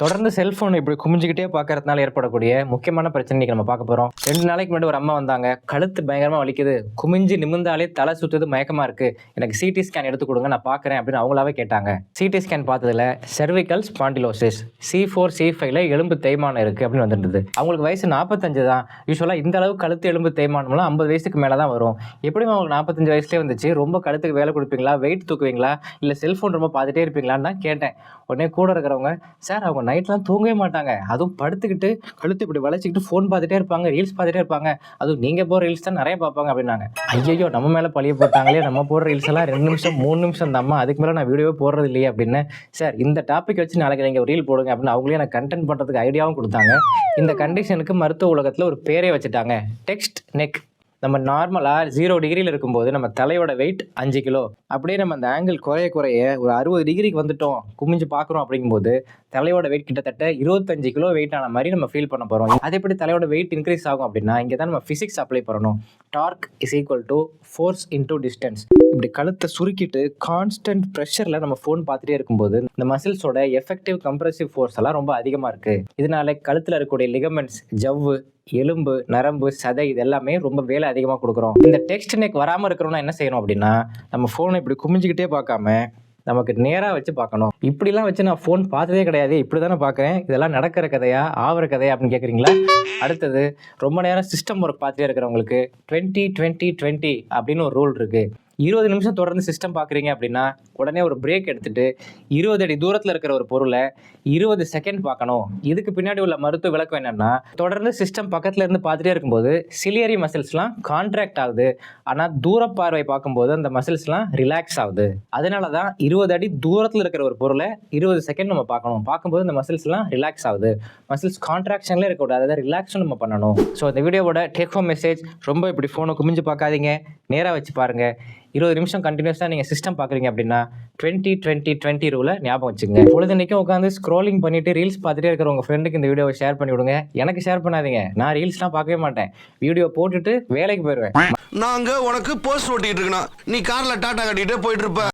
தொடர்ந்து செல்போன் இப்படி குமிஞ்சுக்கிட்டே பார்க்கறதுனால ஏற்படக்கூடிய முக்கியமான பிரச்சனை நம்ம பார்க்க போறோம். 2 நாளைக்கு முன்னாடி ஒரு அம்மா வந்தாங்க. கழுத்து பயங்கரமா வலிக்குது, குமிஞ்சு நிமிர்ந்தாலே தலை சுத்துது, மயக்கமா இருக்கு, எனக்கு சிடி ஸ்கேன் எடுத்து கொடுங்க, நான் பார்க்கறேன் அப்படின்னு அவங்களாவே கேட்டாங்க. சிடி ஸ்கேன் பார்த்ததுல செர்விக்கல் ஸ்பாண்டிலோசிஸ் C4 C5ல எலும்பு தேய்மானம் இருக்கு அப்படின்னு வந்துருந்தது. அவங்களுக்கு வயசு 45 தான். யூஸ்வலா இந்த அளவு கழுத்து எலும்பு தேய்மானம்லாம் 50 வயசுக்கு மேல தான் வரும். எப்படியும் அவங்களுக்கு 45 வயசுலேயே வந்துச்சு. ரொம்ப கழுத்துக்கு வேலை கொடுப்பீங்களா, வெயிட் தூக்குவீங்களா, இல்லை செல்ஃபோன் ரொம்ப பார்த்துட்டே இருப்பீங்களான்னு தான் கேட்டேன். உடனே கூட இருக்கிறவங்க, சார் அவங்க நைட்லாம் தூங்கவே மாட்டாங்க, அதுவும் படுத்துக்கிட்டு கழுத்து இப்படி வளைச்சிக்கிட்டு ஃபோன் பார்த்துட்டே இருப்பாங்க, ரீல்ஸ் பார்த்துட்டே இருப்பாங்க, அதுவும் நீங்கள் போகிற ரீல்ஸ் தான் நிறைய பார்ப்பாங்க அப்படின்னாங்க. ஐயோ நம்ம மேலே பழிய போட்டாங்களே, நம்ம போடுற ரீல்ஸ் எல்லாம் 2 நிமிஷம் 3 நிமிஷம் தான்மா, அதுக்கு மேலே நான் வீடியோவே போடுறது இல்லையே அப்படின்னு. சார் இந்த டாபிக் வச்சு நாளைக்கு நீங்கள் ஒரு ரீல் போடுங்க அப்படின்னு அவங்களே எனக்கு கண்டென்ட் பண்ணுறதுக்கு ஐடியாவும் கொடுத்தாங்க. இந்த கண்டிஷனுக்கு மருத்துவ உலகத்தில் ஒரு பேரே வச்சுட்டாங்க, டெக்ஸ்ட் நெக். நம்ம நார்மலாக 0 டிகிரியில் இருக்கும்போது நம்ம தலையோட வெயிட் 5 கிலோ. அப்படியே நம்ம அந்த ஆங்கிள் குறைய ஒரு 60 டிகிரிக்கு வந்துட்டோம், குமிஞ்சு பார்க்குறோம் அப்படிங்கும்போது தலையோட வெயிட் கிட்டத்தட்ட 25 கிலோ வெயிட் ஆன மாதிரி நம்ம ஃபீல் பண்ண போகிறோம். அது எப்படி தலையோட வெயிட் இன்க்ரீஸ் ஆகும் அப்படின்னா, இங்கே தான் நம்ம ஃபிசிக்ஸ் அப்ளை பண்ணணும். Torque is equal to force into distance. இப்படி கழுத்தை சுருக்கிட்டு கான்ஸ்டன்ட் ப்ரெஷரில் நம்ம ஃபோன் பார்த்துட்டே இருக்கும்போது இந்த மசில்ஸோட எஃபெக்டிவ் கம்ப்ரெசிவ் ஃபோர்ஸ் எல்லாம் ரொம்ப அதிகமாக இருக்குது. இதனால கழுத்தில் இருக்கக்கூடிய லிகமெண்ட்ஸ், ஜவ்வு, எலும்பு, நரம்பு, சதை, இது எல்லாமே ரொம்ப வேலை அதிகமாக கொடுக்குறோம். இந்த டெக்ஸ்ட் நெக் வராமல் இருக்கிறோம்னா என்ன செய்யணும் அப்படின்னா, நம்ம ஃபோனை இப்படி குமிஞ்சிக்கிட்டே பார்க்காம நமக்கு நேராக வச்சு பார்க்கணும். இப்படிலாம் வச்சு நான் ஃபோன் பார்த்ததே கிடையாது, இப்படி தானே பார்க்குறேன், இதெல்லாம் நடக்கிற கதையா ஆகிற கதையா அப்படின்னு கேட்குறீங்களா? அடுத்தது, ரொம்ப நேரம் சிஸ்டம் ஒர்க் பார்த்துட்டே இருக்கிறவங்களுக்கு 20-20-20 அப்படின்னு ஒரு ரூல் இருக்குது. 20 நிமிஷம் தொடர்ந்து சிஸ்டம் பார்க்குறீங்க அப்படின்னா உடனே ஒரு பிரேக் எடுத்துட்டு 20 அடி தூரத்தில் இருக்கிற ஒரு பொருளை 20 செகண்ட் பார்க்கணும். இதுக்கு பின்னாடி உள்ள மருத்துவ விளக்கம் என்னன்னா, தொடர்ந்து சிஸ்டம் பக்கத்துல இருந்து பார்த்துட்டே இருக்கும்போது சிலியரி மசில்ஸ்லாம் கான்ட்ராக்ட் ஆகுது, ஆனால் தூர பார்வை பார்க்கும்போது அந்த மசில்ஸ்லாம் ரிலாக்ஸ் ஆகுது. அதனால தான் 20 அடி தூரத்தில் இருக்கிற ஒரு பொருளை 20 செகண்ட் நம்ம பார்க்கணும். பார்க்கும்போது இந்த மசில்ஸ்லாம் ரிலாக்ஸ் ஆகுது. மசில்ஸ் கான்ட்ராக்ஷன்லேயே இருக்கக்கூடாது, அதை ரிலாக்ஸும் நம்ம பண்ணணும். ஸோ இந்த வீடியோவோட டேக் ஹோம் மெசேஜ், ரொம்ப இப்படி ஃபோனை குமிஞ்சு பார்க்காதீங்க, நேராக வச்சு பாருங்கள். 20 நிமிஷம் கண்டினியூஸாக நீங்கள் சிஸ்டம் பார்க்குறீங்க அப்படின்னா 20-20-20 ரூலை ஞாபகம் வச்சுங்க. பொழுதுனைக்கும் உட்காந்து ஸ்க்ரோலிங் பண்ணிட்டு ரீல்ஸ் பார்த்துட்டே இருக்கிற உங்கள் ஃப்ரெண்டுக்கு இந்த வீடியோவை ஷேர் பண்ணி விடுங்க. எனக்கு ஷேர் பண்ணாதீங்க, நான் ரீல்ஸ்லாம் பார்க்கவே மாட்டேன், வீடியோ போட்டுட்டு வேலைக்கு போயிடுவேன். நாங்க உனக்கு போஸ்ட் ஓட்டிட்டு இருக்கணும், நீ கார்ல டாடா கட்டிட்டு போயிட்டு இருப்ப.